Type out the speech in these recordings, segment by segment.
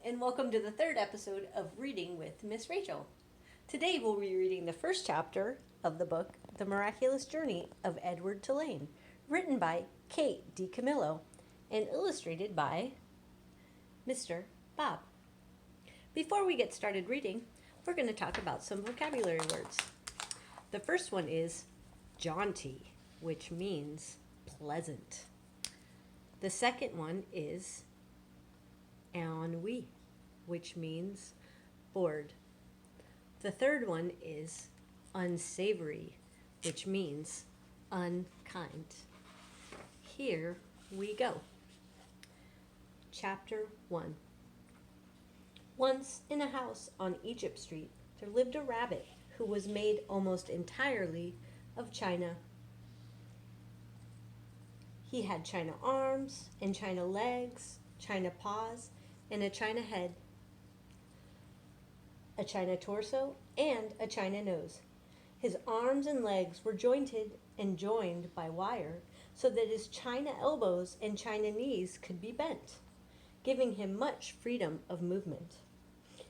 and welcome to the third episode of Reading with Miss Rachael. Today we'll be reading the first chapter of the book, The Miraculous Journey of Edward Tulane, written by Kate DiCamillo and illustrated by Mr. Bob. Before we get started reading, we're going to talk about some vocabulary words. The first one is jaunty, which means pleasant. The second one is ennui, which means bored. The third one is unsavory, which means unkind. Here we go. Chapter 1. Once in a house on Egypt Street, there lived a rabbit who was made almost entirely of china. He had china arms and china legs, china paws, and a china head, a china torso, and a china nose. His arms and legs were jointed and joined by wire so that his china elbows and china knees could be bent, giving him much freedom of movement.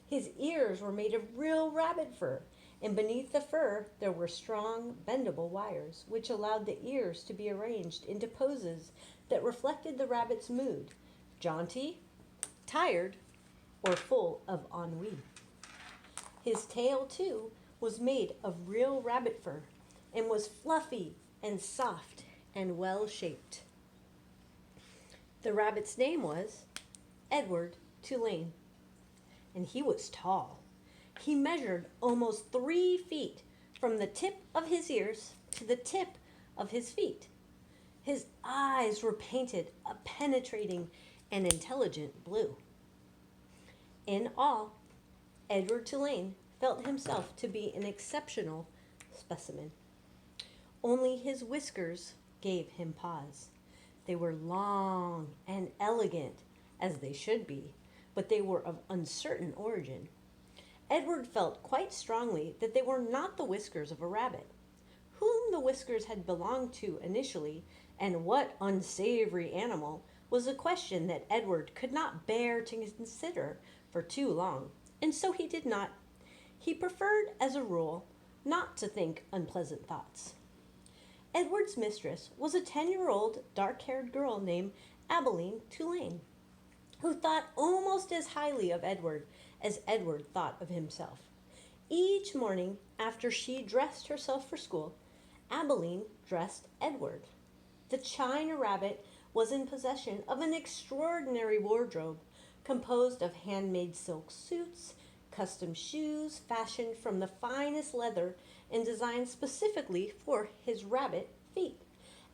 His ears were made of real rabbit fur, and beneath the fur there were strong, bendable wires, which allowed the ears to be arranged into poses that reflected the rabbit's mood, jaunty, tired, or full of ennui. His tail, too, was made of real rabbit fur and was fluffy and soft and well-shaped. The rabbit's name was Edward Tulane, and he was tall. He measured almost 3 feet from the tip of his ears to the tip of his feet. His eyes were painted a penetrating and intelligent blue. In all, Edward Tulane felt himself to be an exceptional specimen. Only his whiskers gave him pause. They were long and elegant, as they should be, but they were of uncertain origin. Edward felt quite strongly that they were not the whiskers of a rabbit. Whom the whiskers had belonged to initially, and what unsavory animal, was a question that Edward could not bear to consider for too long, and so he did not. He preferred, as a rule, not to think unpleasant thoughts. Edward's mistress was a 10-year-old dark-haired girl named Abilene Tulane, who thought almost as highly of Edward as Edward thought of himself. Each morning, after she dressed herself for school, Abilene dressed Edward. The china rabbit was in possession of an extraordinary wardrobe composed of handmade silk suits, custom shoes fashioned from the finest leather and designed specifically for his rabbit feet,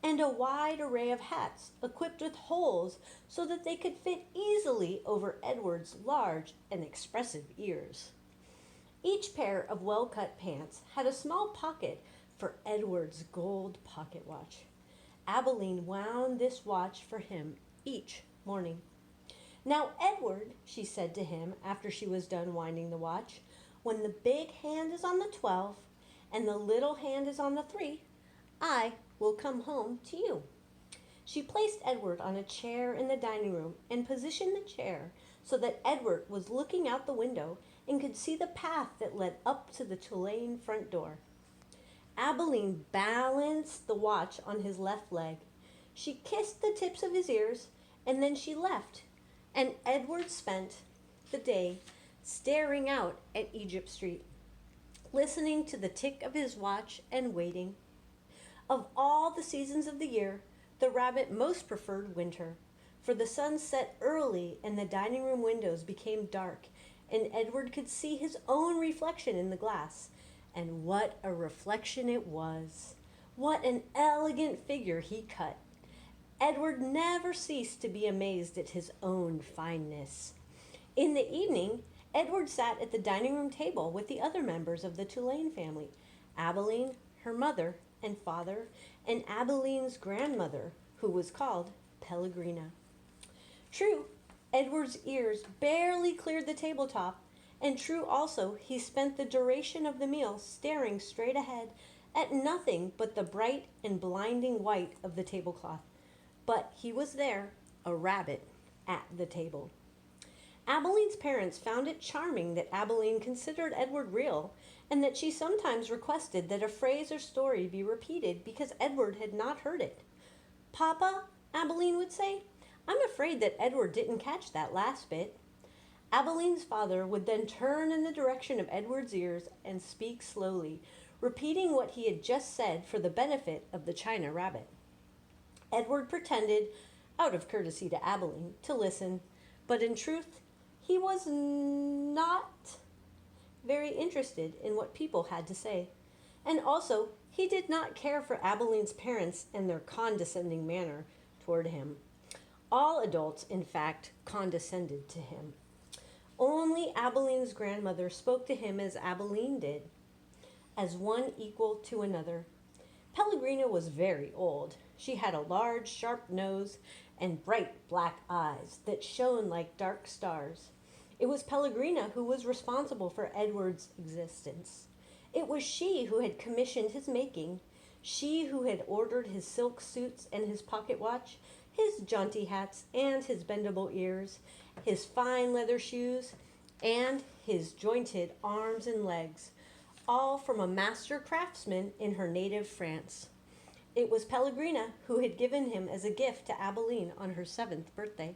and a wide array of hats equipped with holes so that they could fit easily over Edward's large and expressive ears. Each pair of well-cut pants had a small pocket for Edward's gold pocket watch. Abilene wound this watch for him each morning. "Now, Edward," she said to him after she was done winding the watch, "when the big hand is on the 12 and the little hand is on the 3, I will come home to you." She placed Edward on a chair in the dining room and positioned the chair so that Edward was looking out the window and could see the path that led up to the Tulane front door. Abilene balanced the watch on his left leg. She kissed the tips of his ears, and then she left, and Edward spent the day staring out at Egypt Street, listening to the tick of his watch and waiting. Of all the seasons of the year, the rabbit most preferred winter, for the sun set early and the dining room windows became dark, and Edward could see his own reflection in the glass. And what a reflection it was! What an elegant figure he cut! Edward never ceased to be amazed at his own fineness. In the evening, Edward sat at the dining room table with the other members of the Tulane family, Abilene, her mother and father, and Abilene's grandmother, who was called Pellegrina. True, Edward's ears barely cleared the tabletop, and true also he spent the duration of the meal staring straight ahead at nothing but the bright and blinding white of the tablecloth. But he was there, a rabbit, at the table. Abeline's parents found it charming that Abeline considered Edward real, and that she sometimes requested that a phrase or story be repeated because Edward had not heard it. "Papa," Abeline would say, "I'm afraid that Edward didn't catch that last bit." Abeline's father would then turn in the direction of Edward's ears and speak slowly, repeating what he had just said for the benefit of the china rabbit. Edward pretended, out of courtesy to Abeline, to listen, but in truth he was not very interested in what people had to say. And also, he did not care for Abeline's parents and their condescending manner toward him. All adults, in fact, condescended to him. Only Abeline's grandmother spoke to him as Abeline did, as one equal to another. Pellegrina was very old. She had a large, sharp nose and bright black eyes that shone like dark stars. It was Pellegrina who was responsible for Edward's existence. It was she who had commissioned his making, she who had ordered his silk suits and his pocket watch, his jaunty hats and his bendable ears, his fine leather shoes, and his jointed arms and legs, all from a master craftsman in her native France. It was Pellegrina who had given him as a gift to Abeline on her 7th birthday.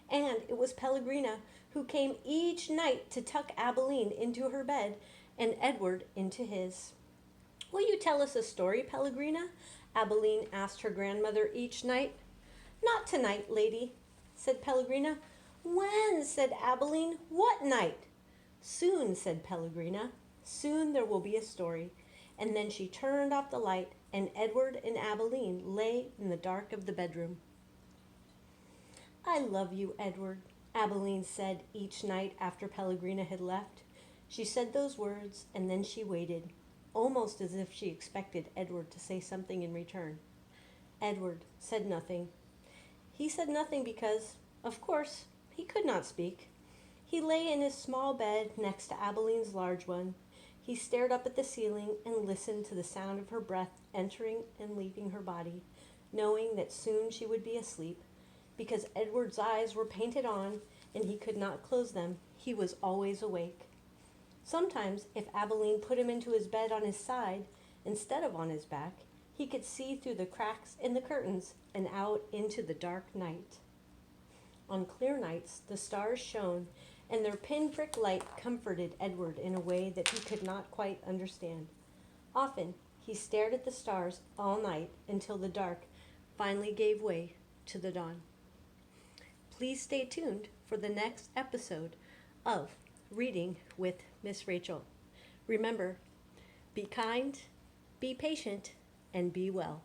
And it was Pellegrina who came each night to tuck Abeline into her bed and Edward into his. "Will you tell us a story, Pellegrina?" Abeline asked her grandmother each night. "Not tonight, lady," said Pellegrina. "When?" said Abeline. "What night?" "Soon," said Pellegrina. "Soon there will be a story." And then she turned off the light, and Edward and Abeline lay in the dark of the bedroom. "I love you, Edward," Abeline said each night after Pellegrina had left. She said those words, and then she waited, almost as if she expected Edward to say something in return. Edward said nothing. He said nothing because, of course, he could not speak. He lay in his small bed next to Abeline's large one. He stared up at the ceiling and listened to the sound of her breath entering and leaving her body, knowing that soon she would be asleep. Because Edward's eyes were painted on and he could not close them, he was always awake. Sometimes, if Abeline put him into his bed on his side instead of on his back, he could see through the cracks in the curtains and out into the dark night. On clear nights, the stars shone, and their pinprick light comforted Edward in a way that he could not quite understand. Often, he stared at the stars all night until the dark finally gave way to the dawn. Please stay tuned for the next episode of Reading with Miss Rachael. Remember, be kind, be patient, and be well.